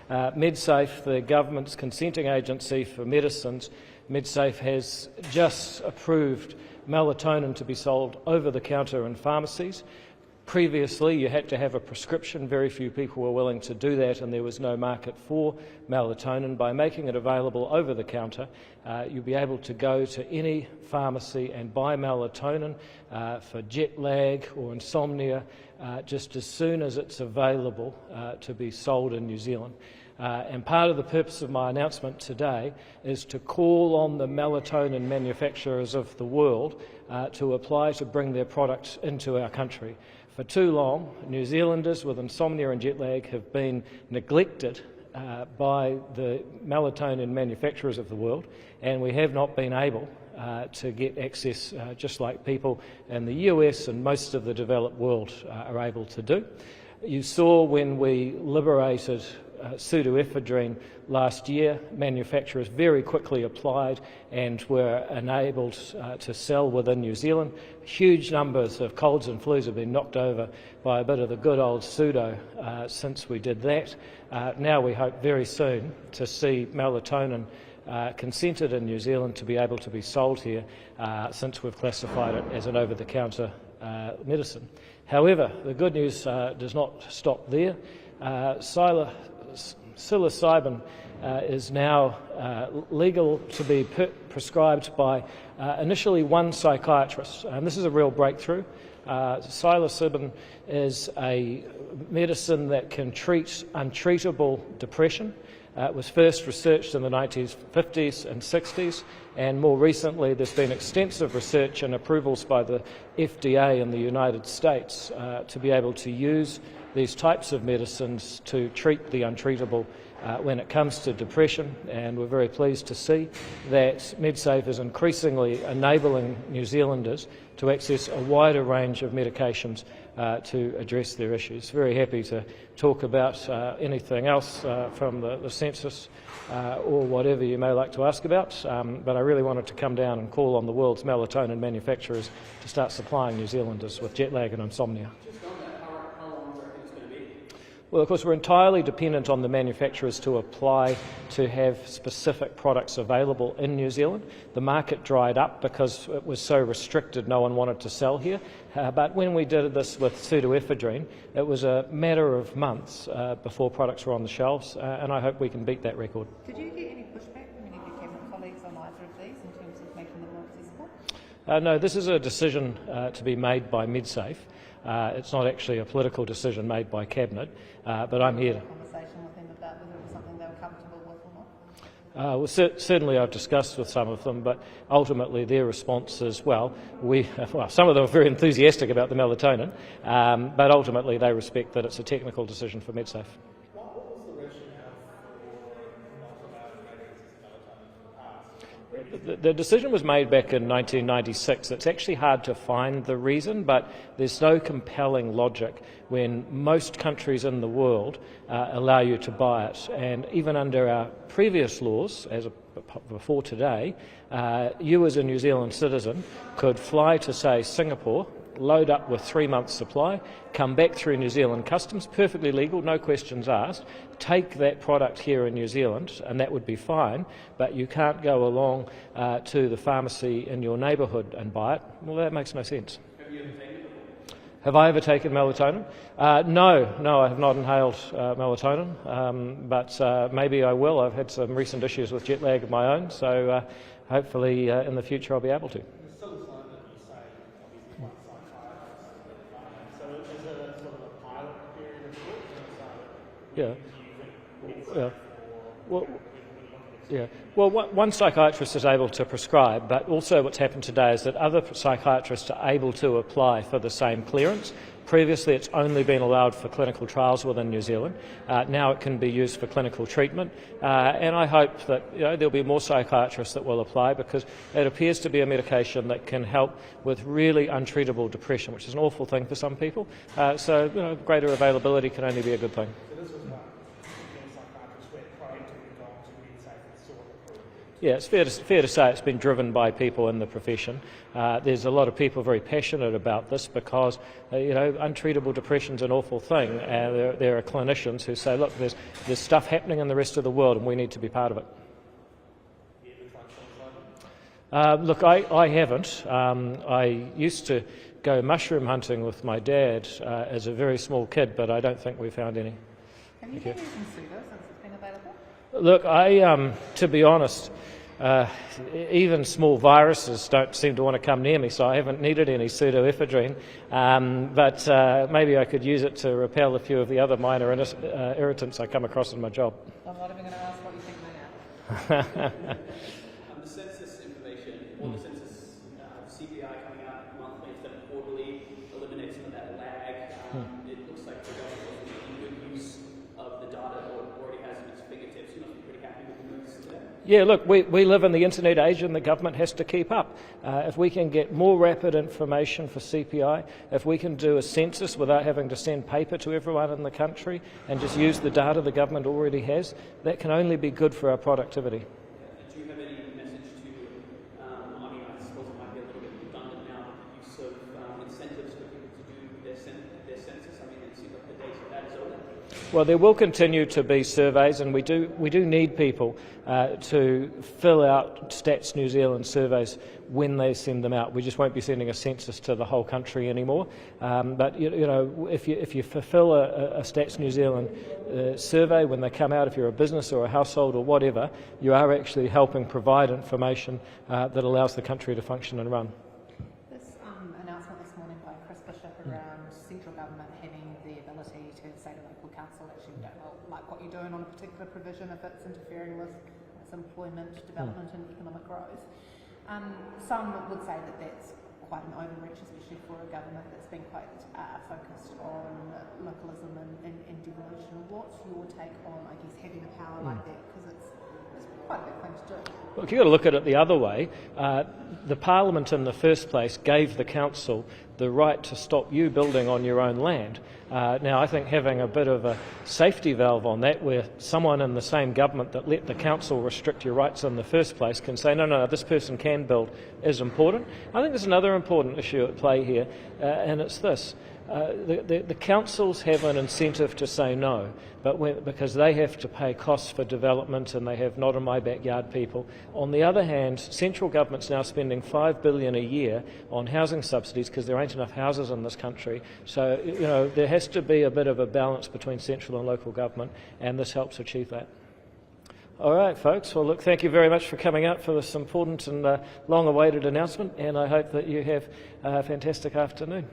MedSafe, the government's consenting agency for medicines, MedSafe has just approved melatonin to be sold over the counter in pharmacies. Previously, you had to have a prescription. Very few people were willing to do that, and there was no market for melatonin. By making it available over the counter, you'll be able to go to any pharmacy and buy melatonin for jet lag or insomnia just as soon as it's available to be sold in New Zealand. And part of the purpose of my announcement today is to call on the melatonin manufacturers of the world to apply to bring their products into our country. For too long, New Zealanders with insomnia and jet lag have been neglected by the melatonin manufacturers of the world, and we have not been able to get access just like people in the US and most of the developed world are able to do. You saw when we liberated pseudoephedrine last year, manufacturers very quickly applied and were enabled to sell within New Zealand. Huge numbers of colds and flus have been knocked over by a bit of the good old pseudo since we did that. Now we hope very soon to see melatonin consented in New Zealand to be able to be sold here since we've classified it as an over-the-counter medicine. However, the good news does not stop there. Psilocybin is now legal to be prescribed by initially one psychiatrist, and this is a real breakthrough. Psilocybin is a medicine that can treat untreatable depression. It was first researched in the 1950s and 60s, and more recently there's been extensive research and approvals by the FDA in the United States to be able to use these types of medicines to treat the untreatable when it comes to depression, and we're very pleased to see that MedSafe is increasingly enabling New Zealanders to access a wider range of medications to address their issues. Very happy to talk about anything else from the Census or whatever you may like to ask about, but I really wanted to come down and call on the world's melatonin manufacturers to start supplying New Zealanders with jet lag and insomnia. Well, of course, we're entirely dependent on the manufacturers to apply to have specific products available in New Zealand. The market dried up because it was so restricted, no one wanted to sell here. But when we did this with pseudoephedrine, it was a matter of months before products were on the shelves, and I hope we can beat that record. Did you get any pushback from any of your cabinet colleagues on either of these in terms of making them more accessible? No, this is a decision to be made by MedSafe. It's not actually a political decision made by Cabinet, but I'm here. Conversation with them about whether it was something they were comfortable with or not? Well, certainly I've discussed with some of them, but ultimately their response is, well, some of them are very enthusiastic about the melatonin, but ultimately they respect that it's a technical decision for MedSafe. The decision was made back in 1996. It's actually hard to find the reason, but there's no compelling logic when most countries in the world allow you to buy it. And even under our previous laws, before today, you as a New Zealand citizen could fly to, say, Singapore, load up with 3 months' supply, come back through New Zealand customs, perfectly legal, no questions asked, take that product here in New Zealand, and that would be fine, but you can't go along to the pharmacy in your neighbourhood and buy it. Well, that makes no sense. Have I ever taken melatonin? No, I have not inhaled melatonin, but maybe I will. I've had some recent issues with jet lag of my own, so hopefully in the future I'll be able to. Well, one psychiatrist is able to prescribe, but also what's happened today is that other psychiatrists are able to apply for the same clearance. Previously, it's only been allowed for clinical trials within New Zealand. Now it can be used for clinical treatment, and I hope that there'll be more psychiatrists that will apply, because it appears to be a medication that can help with really untreatable depression, which is an awful thing for some people. So greater availability can only be a good thing. Yeah, it's fair to say it's been driven by people in the profession. There's a lot of people very passionate about this because, untreatable depression's an awful thing. There are clinicians who say, look, there's stuff happening in the rest of the world and we need to be part of it. Look, I haven't. I used to go mushroom hunting with my dad as a very small kid, but I don't think we found any. Have you been using pseudo since it's been available? Look, to be honest, even small viruses don't seem to want to come near me, so I haven't needed any pseudoephedrine, but maybe I could use it to repel a few of the other minor irritants I come across in my job. I'm not even going to ask what you think they are. The census information, or the census CPI coming out monthly instead of quarterly, eliminates some of that lag. It looks like the government is making good use of the data it already has at its fingertips. You must be pretty happy with the moves there. Yeah, look, we live in the internet age and the government has to keep up. If we can get more rapid information for CPI, if we can do a census without having to send paper to everyone in the country and just use the data the government already has, that can only be good for our productivity. Do you have any message to, I suppose it might be a little bit redundant now, the use of incentives for people to do their census? I mean, it seems like the days of that is over. Well, there will continue to be surveys, and we do need people to fill out Stats New Zealand surveys when they send them out. We just won't be sending a census to the whole country anymore. But if you fulfil a Stats New Zealand survey when they come out, if you're a business or a household or whatever, you are actually helping provide information that allows the country to function and run. This announcement this morning by Chris Bishop around central government having the ability to say to local council, actually, we don't like what you're doing on a particular provision if it's interfering with its employment, development and economic growth. Some would say that that's quite an overreach, especially for a government that's been quite focused on localism and devolution. What's your take on, I guess, having a power like that? Because it's quite a big thing to do. Look, you've got to look at it the other way. The Parliament in the first place gave the Council the right to stop you building on your own land. Now, I think having a bit of a safety valve on that, where someone in the same government that let the Council restrict your rights in the first place can say, no, this person can build, is important. I think there's another important issue at play here, and it's this. The councils have an incentive to say no, because they have to pay costs for development and they have not in my backyard people. On the other hand, central government's now spending $5 billion a year on housing subsidies because there ain't enough houses in this country. So, there has to be a bit of a balance between central and local government, and this helps achieve that. All right, folks. Well, look, thank you very much for coming out for this important and long-awaited announcement, and I hope that you have a fantastic afternoon.